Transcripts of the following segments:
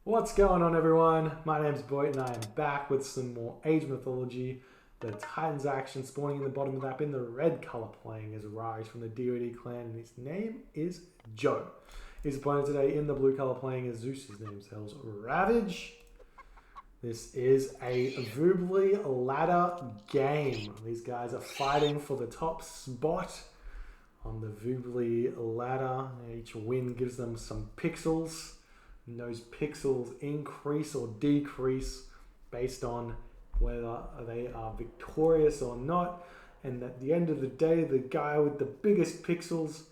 What's going on, everyone? My name's Boyd and I am back with some more Age Mythology. The Titans action spawning in the bottom of the map in the red color playing as Rise from the DoD clan, and his name is Joe. His opponent today in the blue color playing as Zeus. His name's HellsRavage. This is a Voobly ladder game. These guys are fighting for the top spot on the Voobly ladder. Each win gives them some pixels. And those pixels increase or decrease based on whether they are victorious or not. And at the end of the day, the guy with the biggest pixels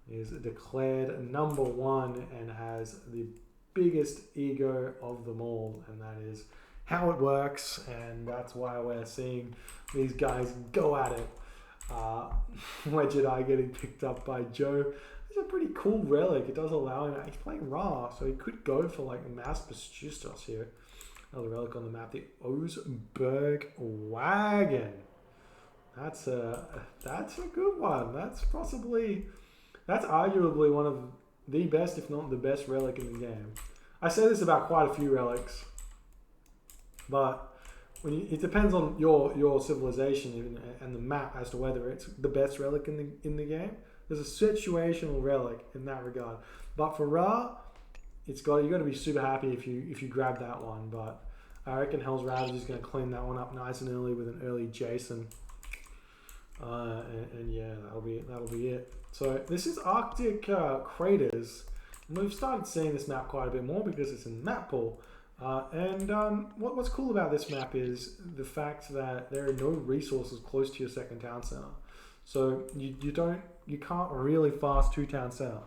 is declared number one and has the biggest ego of them all. And that is how it works. And that's why we're seeing these guys go at it. Wedge Eye getting picked up by Joe. It's a pretty cool relic. It does allow him. He's playing Ra, so he could go for like Mass Justus here. Another relic on the map, the Oseberg Wagon. That's a good one. That's arguably one of the best, if not the best, relic in the game. I say this about quite a few relics, but it depends on your civilization and the map as to whether it's the best relic in the game. There's a situational relic in that regard, but for Ra, you got to be super happy if you grab that one. But I reckon HellsRavage is going to clean that one up nice and early with an early Jason, and yeah, that'll be it. So this is Arctic Craters. And we've started seeing this map quite a bit more because it's in the map pool. What's cool about this map is the fact that there are no resources close to your second town center. So you can't really fast to town center.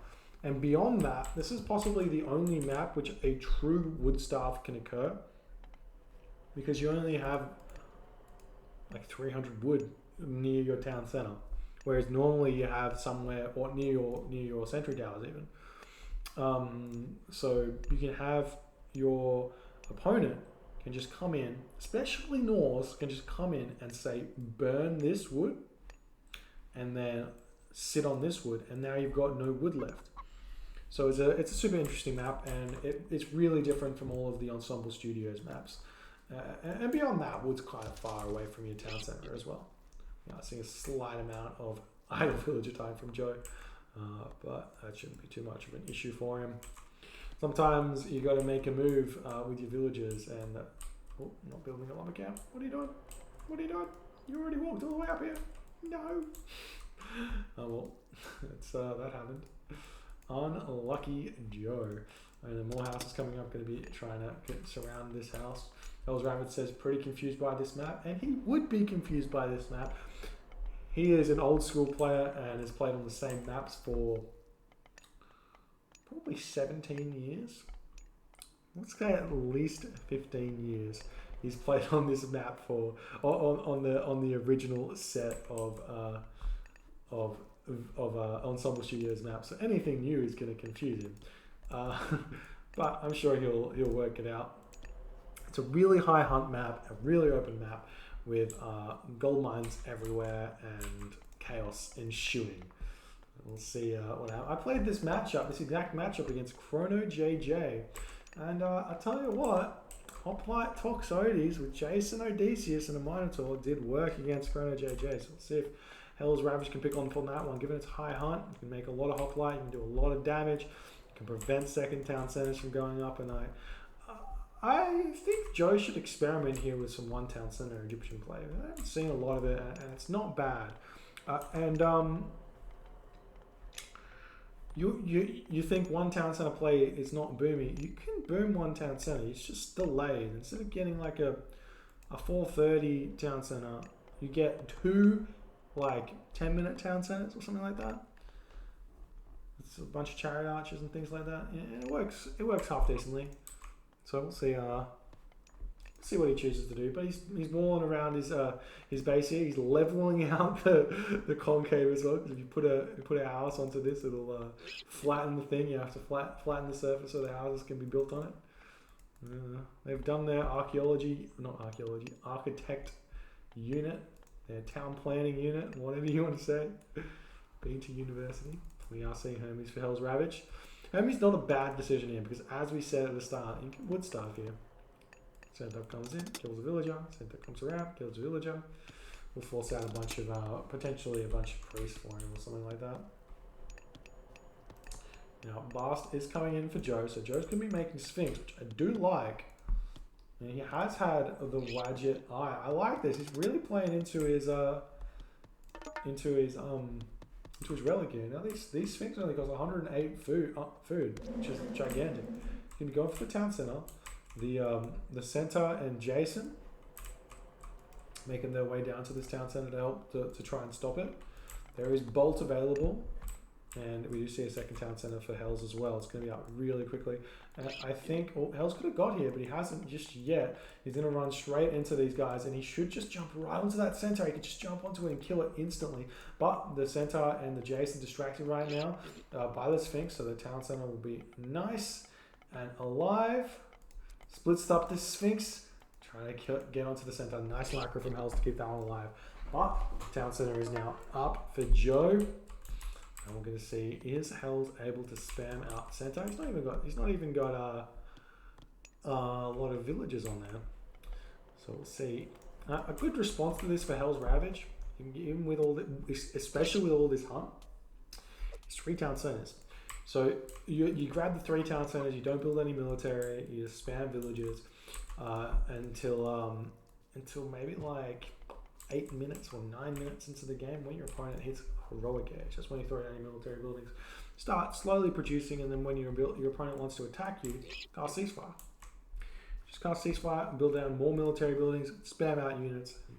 And beyond that, this is possibly the only map which a true wood starve can occur, because you only have like 300 wood near your town center, whereas normally you have somewhere or near your sentry towers even. So you can have your opponent can just come in, especially Norse, can just come in and say burn this wood and then sit on this wood, and now you've got no wood left. So it's a super interesting map, and it's really different from all of the Ensemble Studios maps. And beyond that, wood's kind of far away from your town center as well. I see a slight amount of idle villager time from Joe, but that shouldn't be too much of an issue for him. Sometimes you got to make a move with your villagers, and not building a lumber camp. What are you doing? What are you doing? You already walked all the way up here. No. Oh well, that happened. Unlucky Joe. And more houses coming up. Going to be trying to surround this house. HellsRavage says pretty confused by this map, and he would be confused by this map. He is an old school player and has played on the same maps for probably 17 years. Let's say at least 15 years. He's played on this map on the original set of Ensemble Studios maps. So anything new is going to confuse him. But I'm sure he'll work it out. It's a really high hunt map, a really open map with gold mines everywhere and chaos ensuing. We'll see what happens. I played this exact matchup against Chrono JJ, and I tell you what, Hoplite Toxotes with Jason Odysseus and a Minotaur did work against Chrono JJ. So let's see if HellsRavage can pick on from that one. Given its high hunt, you can make a lot of Hoplite, you can do a lot of damage, you can prevent second town centers from going up, and I think Joe should experiment here with some one town center Egyptian play. I haven't seen a lot of it, and it's not bad. You think one town center play is not booming? You can boom one town center. It's just delayed. Instead of getting like a 430 town center, you get two like 10-minute town centers or something like that. It's a bunch of chariot archers and things like that. Yeah, it works. It works half decently. So we'll see what he chooses to do. But he's walling around his base here. He's leveling out the concave as well, because if you put a house onto this, it'll flatten the thing. You have to flatten the surface so the houses can be built on it. They've done their architect unit, their town planning unit, whatever you want to say. Been to university. We are seeing homies for HellsRavage. Maybe it's not a bad decision here because, as we said at the start, you would start here. Centaur comes in, kills a villager. Centaur comes around, kills a villager. We'll force out a bunch of, potentially a bunch of priests for him or something like that. Now, Bast is coming in for Joe, so Joe's going to be making Sphinx, which I do like. And he has had the Wadjet Eye. I like this. He's really playing into his relic here. Now these Sphinx only cost 108 food, which is gigantic. He's going to go for the town center. The Centaur and Jason making their way down to this town center to help to try and stop it. There is Bolt available. And we do see a second town center for Hells as well. It's going to be out really quickly. And I think Hells could have got here, but he hasn't just yet. He's going to run straight into these guys, and he should just jump right onto that Centaur. He could just jump onto it and kill it instantly. But the Centaur and the Jason distracted right now by the Sphinx, so the town center will be nice and alive. Splits up this Sphinx, trying to get onto the Centaur. Nice macro from Hells to keep that one alive. But town center is now up for Joe. And we're going to see, is Hells able to spam out Centaur? He's not even got a lot of villagers on there. So we'll see. A good response to this for HellsRavage, even with all this, especially with all this hunt, is 3 town centers. So you grab the 3 town centers, you don't build any military, you just spam villagers until maybe like 8 minutes or 9 minutes into the game when your opponent hits heroic age. That's when you throw down your military buildings. Start slowly producing, and then when your opponent wants to attack you, cast ceasefire. Just cast ceasefire and build down more military buildings, spam out units, and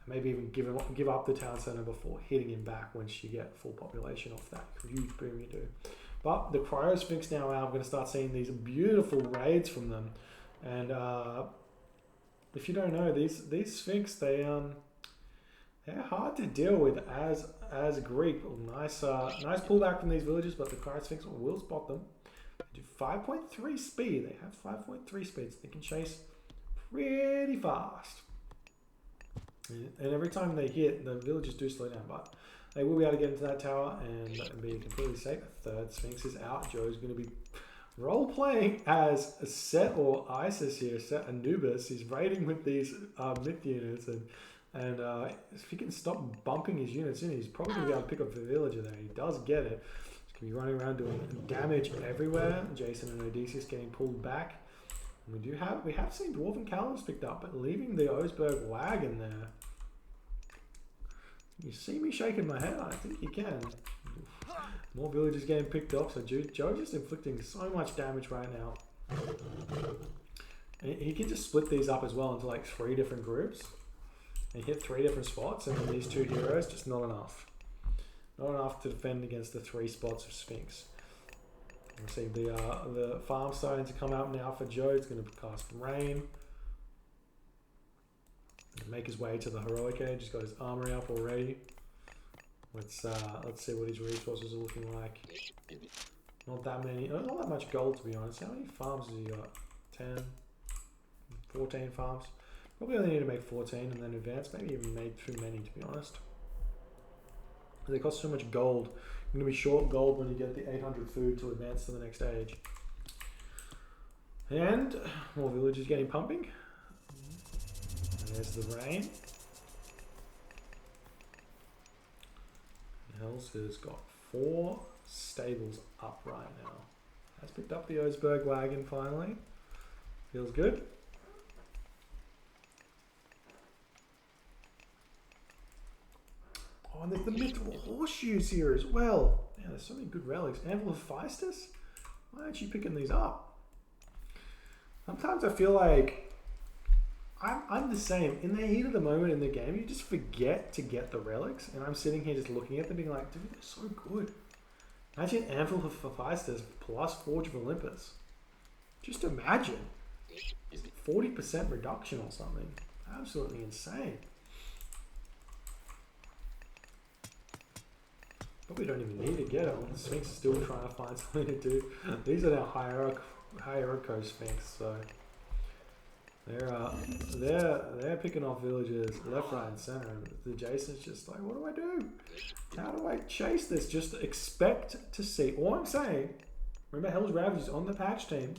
maybe even give up the town center before hitting him back once you get full population off that huge boom you do. But the Cryo Sphinx now out, we're going to start seeing these beautiful raids from them. And if you don't know, these Sphinx, they're hard to deal with as Greek. Nice pullback from these villages, but the Cryo Sphinx will spot them. They do 5.3 speed. They have 5.3 speed, so they can chase pretty fast. And every time they hit, the villagers do slow down, but they will be able to get into that tower and be completely safe. A third Sphinx is out. Joe's going to be role-playing as a Set or Isis here, Set Anubis. He's raiding with these myth units, and if he can stop bumping his units in, he's probably going to be able to pick up the villager there. He does get it. He's going to be running around doing damage everywhere. Jason and Odysseus getting pulled back. And we have seen Dwarven Calums picked up, but leaving the Oseberg wagon there. You see me shaking my head? I think you can. More villagers getting picked up, so Joe just inflicting so much damage right now. And he can just split these up as well into like 3 different groups. And hit 3 different spots, and then these 2 heroes, just not enough. Not enough to defend against the 3 spots of Sphinx. We'll see the farm starting to come out now for Joe. He's going to cast Rain. Make his way to the heroic age. He's got his armory up already. Let's see what his resources are looking like. Not that many, not that much gold to be honest. How many farms has he got? 10, 14 farms. Probably only need to make 14 and then advance. Maybe even made too many to be honest. They cost so much gold. You're going to be short gold when you get the 800 food to advance to the next age. And more villagers getting pumping. And there's the rain. Hells has got 4 stables up right now. Has picked up the Oseberg wagon finally. Feels good. Oh, and there's the mythical horseshoes here as well. Man, there's so many good relics. Anvil of Phaistos? Why aren't you picking these up? Sometimes I feel like I'm the same. In the heat of the moment in the game, you just forget to get the relics. And I'm sitting here just looking at them being like, dude, they're so good. Imagine Anvil of Phaistos plus Forge of Olympus. Just imagine. 40% reduction or something. Absolutely insane. Probably don't even need to get it. The Sphinx is still trying to find something to do. These are now Hierarcho Sphinx, so they're picking off villages left, right, and center. The Jason's just like, what do I do? How do I chase this? Just expect to see. All I'm saying Remember, HellsRavage is on the patch team.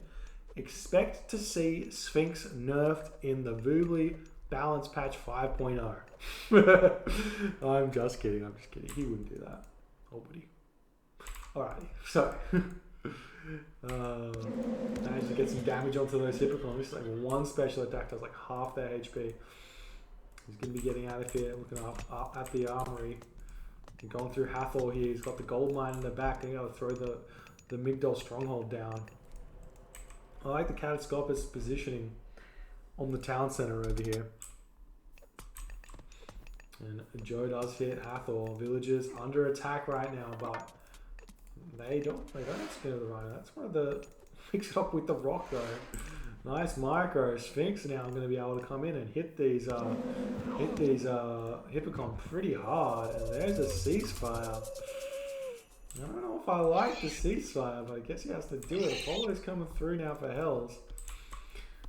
Expect to see Sphinx nerfed in the Voobly balance patch 5.0. I'm just kidding. I'm just kidding. He wouldn't do that. Oh, buddy. Alrighty. So, managed to get some damage onto those Hippocons. Just like one special attack does like half their HP. He's going to be getting out of here, looking up at the armory. And going through Hathor here. He's got the gold mine in the back, and he's got to throw the Migdol stronghold down. I like the Catastropist positioning on the town center over here. And Joe does hit Hathor. Villagers under attack right now, but they don't spin the Rhino. That's one of the mix it up with the rock though. Nice micro. Sphinx now going to be able to come in and hit these Hippocon pretty hard. And there's a ceasefire. I don't know if I like the ceasefire, but I guess he has to do it. Apollo's coming through now for Hells.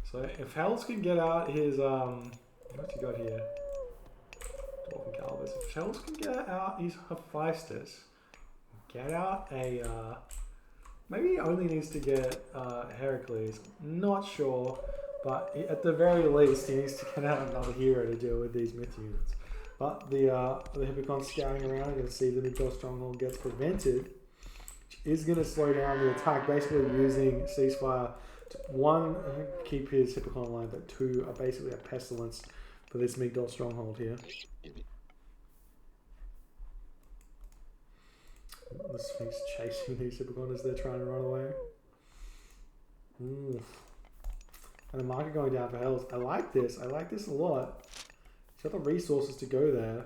So if Hells can get out his what's he got here? Dwarven Calibers. If Hells can get out his Hephaestus, get out a maybe he only needs to get Heracles. Not sure, but at the very least he needs to get out another hero to deal with these myth units. But the Hippocon's scouring around. You can see the Migdol stronghold gets prevented, which is going to slow down the attack. Basically using ceasefire to one, keep his Hippocon alive, but two are basically a pestilence for this Migdol stronghold here. The Sphinx chasing these Hippocon as they're trying to run away. And the market going down for Hells. I like this. I like this a lot. He's got the resources to go there.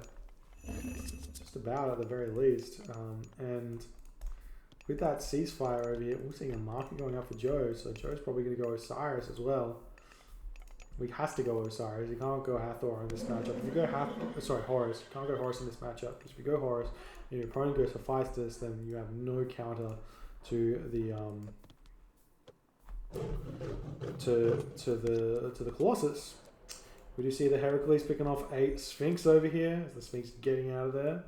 Just about at the very least. And with that ceasefire over here, we're seeing a market going up for Joe. So Joe's probably going to go Osiris as well. He has to go Osiris. He can't go Hathor in this matchup. If you go Horus. You can't go Horus in this matchup. Because if you go Horus and your opponent goes Hephaestus, then you have no counter to the to the Colossus. We do see the Heracles picking off a Sphinx over here. As the Sphinx getting out of there.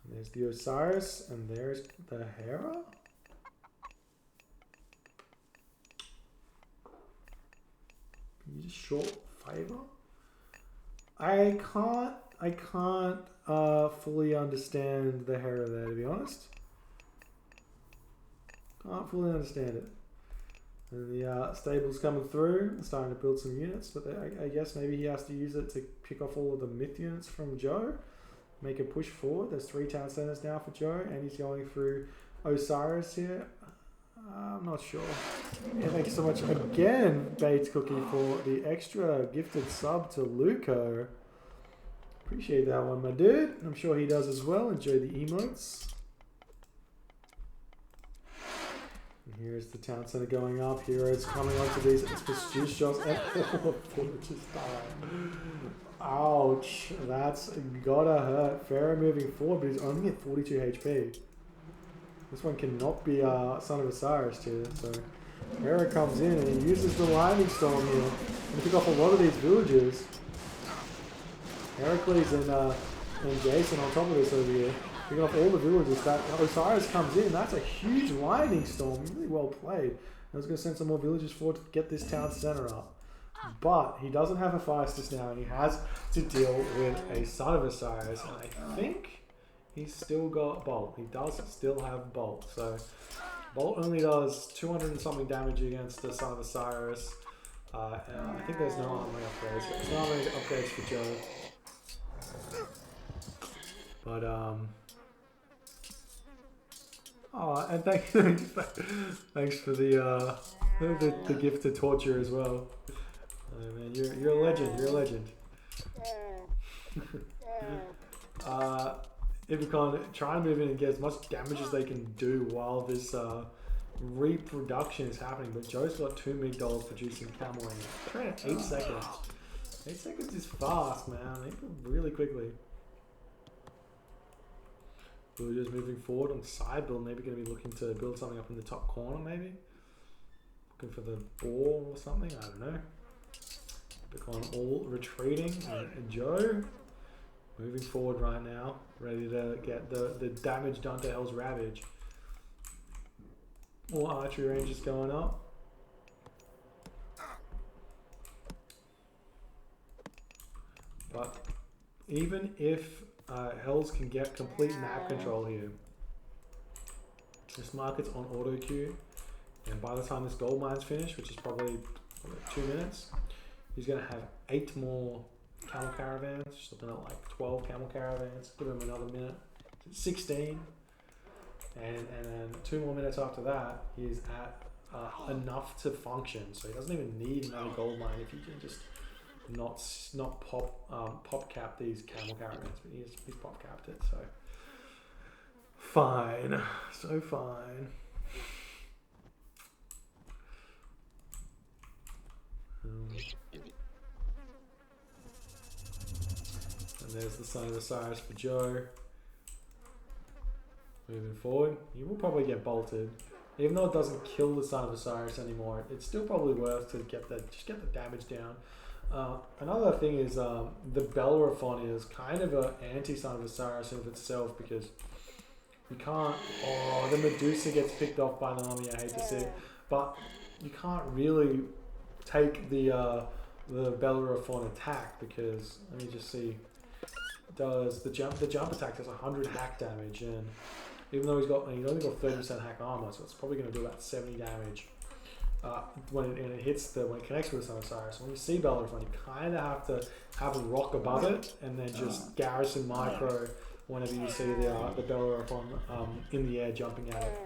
And there's the Osiris, and there's the Hera. You just short favor. I can't fully understand the Hera there, to be honest. Can't fully understand it. And the stable's coming through, starting to build some units, but I guess maybe he has to use it to pick off all of the myth units from Joe. Make a push forward. There's 3 town centers now for Joe, and he's going through Osiris here. I'm not sure. Yeah, thank you so much again, Bates Cookie, for the extra gifted sub to Luco. Appreciate that one, my dude. I'm sure he does as well. Enjoy the emotes. And here's the town center going up. Heroes coming onto these juice shots. And just died. Ouch. That's gotta hurt. Pharaoh moving forward, but he's only at 42 HP. This one cannot be Son of Osiris too. So Hera comes in and he uses the lightning storm here to pick off a lot of these villagers. Heracles and Jason on top of this over here, picking off all the villagers. That Osiris comes in. That's a huge lightning storm. Really well played. I was going to send some more villagers forward to get this town center up. But he doesn't have Hephaestus now, and he has to deal with a Son of Osiris. And I think he's still got Bolt. He does still have Bolt. So Bolt only does 200 and something damage against the Son of Osiris. And I think there's no armory upgrades. There's no armory upgrades for Joe. But and thanks for the gift to torture as well. Oh, man, you're a legend. You're a legend. Hippocon try and move in and get as much damage as they can do while this reproduction is happening. But Joe's got 2 Migdols producing camel in 8 seconds. 8 seconds is fast, man. They go really quickly. Villagers moving forward on side build, maybe going to be looking to build something up in the top corner, maybe. Looking for the ball or something, I don't know. Hippocon all retreating, and Joe moving forward right now, ready to get the damage done to HellsRavage. More archery ranges going up. But even if Hells can get complete map control here, this market's on auto queue, and by the time this gold mine's finished, which is probably 2 minutes, he's going to have 8 more camel caravans, just looking at like 12 camel caravans. Give him another minute, 16, and then 2 more minutes after that, he's at enough to function. So he doesn't even need another gold mine if he can just not pop cap these camel caravans, but he's pop capped it. So fine, so fine. And there's the Son of Osiris for Joe. Moving forward, he will probably get bolted. Even though it doesn't kill the Son of Osiris anymore, it's still probably worth to get the damage down. Another thing is the Bellerophon is kind of an anti-Son of Osiris of itself, because you can't... Oh, the Medusa gets picked off by the mummy, I hate to see it. But you can't really take the Bellerophon attack, because, let me just see, does the jump attack does 100 hack damage, and even though he's only got 30% hack armor, so it's probably going to do about 70 damage when it connects with the Son of Osiris. When you see Bellerophon, you kind of have to have a rock above it, and then just garrison micro whenever you see the Bellerophon in the air jumping at it.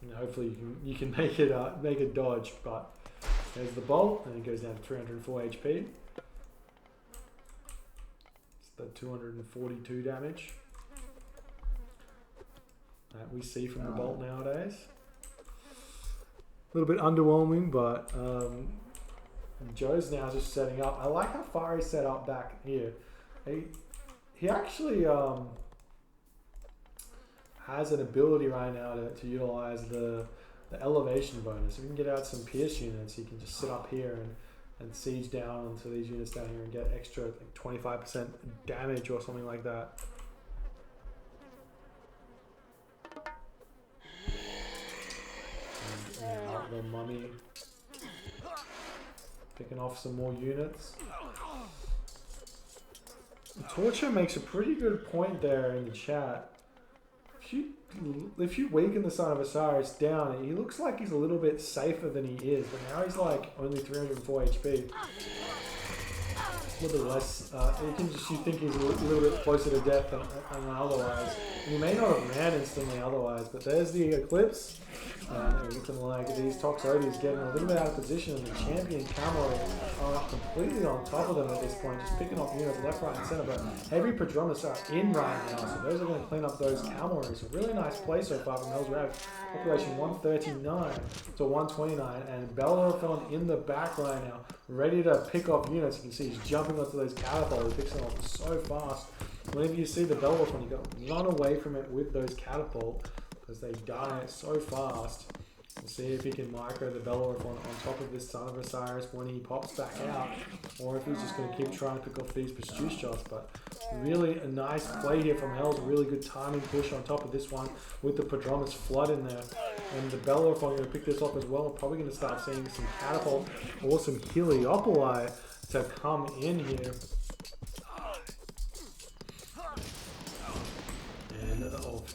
And hopefully you can make it dodge. But there's the bolt, and it goes down to 304 HP. It's the 242 damage that we see from the bolt nowadays. A little bit underwhelming, but Joe's now just setting up. I like how far he's set up back here. He actually has an ability right now to utilize the elevation bonus. If you can get out some pierce units, you can just sit up here and siege down onto these units down here and get extra like 25% damage or something like that. And the mummy picking off some more units. Torture makes a pretty good point there in the chat. If you weaken the Son of Osiris down, he looks like he's a little bit safer than he is, but now he's like only 304 HP. A little bit less. You think he's a little bit closer to death than otherwise. And he may not have ran instantly otherwise, but there's the Eclipse. Looking like these Toxotes getting a little bit out of position, and the champion Camo are completely on top of them at this point, just picking off units left, right, and center. But heavy Prodromus are in right now, so those are going to clean up those cavalries. A really nice play so far from HellsRavage. Population 139 to 129, and Bellerophon in the back right now, ready to pick off units. You can see he's jumping onto those catapults. He picks them off so fast. Whenever you see the Bellerophon, you go run away from it with those catapults, because they die so fast. We'll see if he can micro the Bellerophon on top of this Son of Osiris when he pops back out, or if he's just going to keep trying to pick off these pursuit shots. But really a nice play here from Hells, a really good timing push on top of this one with the Prodromus flood in there. And the Bellerophon going to pick this up as well. We're probably going to start seeing some catapult or some Heliopoli to come in here.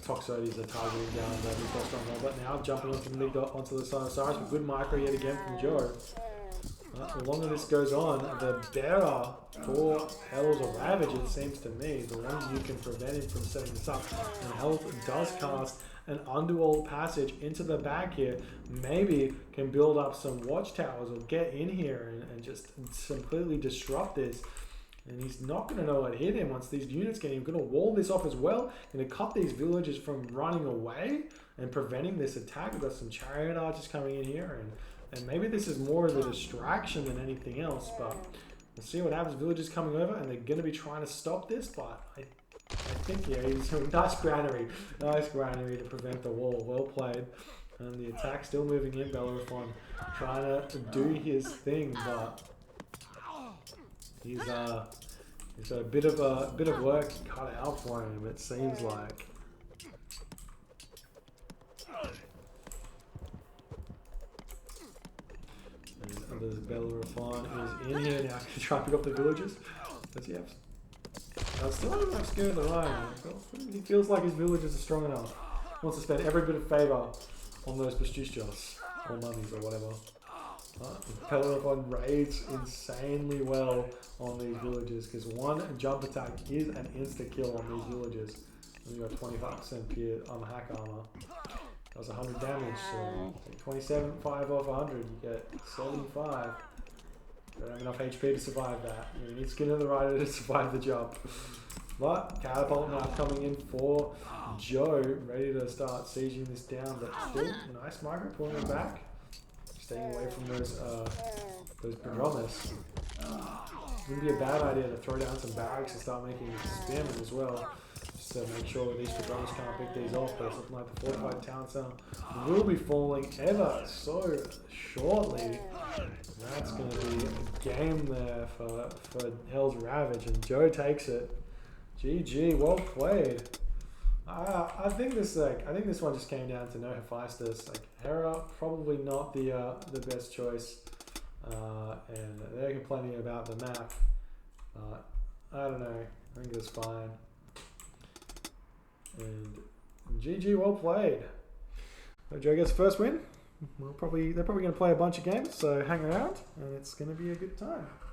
Toxotes are targeting down the Mythos stronghold, but now jumping onto the Son of Osiris with good micro yet again from Joe. The longer this goes on, the better for HellsRavage, it seems to me. The longer you can prevent him from setting this up. And Hells does cast an Underworld passage into the back here. Maybe can build up some watchtowers or get in here and just completely disrupt this. And he's not going to know what hit him once these units get in. He's going to wall this off as well. Going to cut these villagers from running away and preventing this attack. We've got some chariot archers coming in here. And maybe this is more of a distraction than anything else. But we'll see what happens. Villagers coming over, and they're going to be trying to stop this. But I think, yeah, he's a nice granary. Nice granary to prevent the wall. Well played. And the attack still moving in. Bellerophon trying to do his thing, but So a bit of work cut out for him, it seems like. And there's Bellerophon is in here now. Can try and pick up the villagers. Does he have? I still don't have scared of the Ryan. He feels like his villagers are strong enough. He wants to spend every bit of favour on those Pastuchos or mummies or whatever. Bellerophon raids insanely well on these villagers because one jump attack is an insta kill on these villagers. And you got 25% pure hack armor. That was 100 damage, so 27, 5 off 100, you get 75. Don't have enough HP to survive that. You need Skin of the Rider to survive the jump. But Catapult now coming in for Joe, ready to start sieging this down. But still, nice micro pulling him back. Staying away from those Prodromus. Wouldn't be a bad idea to throw down some barracks and start making spearmen as well. Just to make sure that these Prodromus can't pick these off. But it's looking like the fortified town center will be falling ever so shortly. That's going to be a game there for HellsRavage, and Joe takes it. GG, well played. I think this one just came down to no Hephaestus. Like Hera, probably not the best choice, and they're complaining about the map. I don't know. I think it was fine. And GG, well played. Joe gets the first win. They're probably going to play a bunch of games, so hang around, and it's going to be a good time.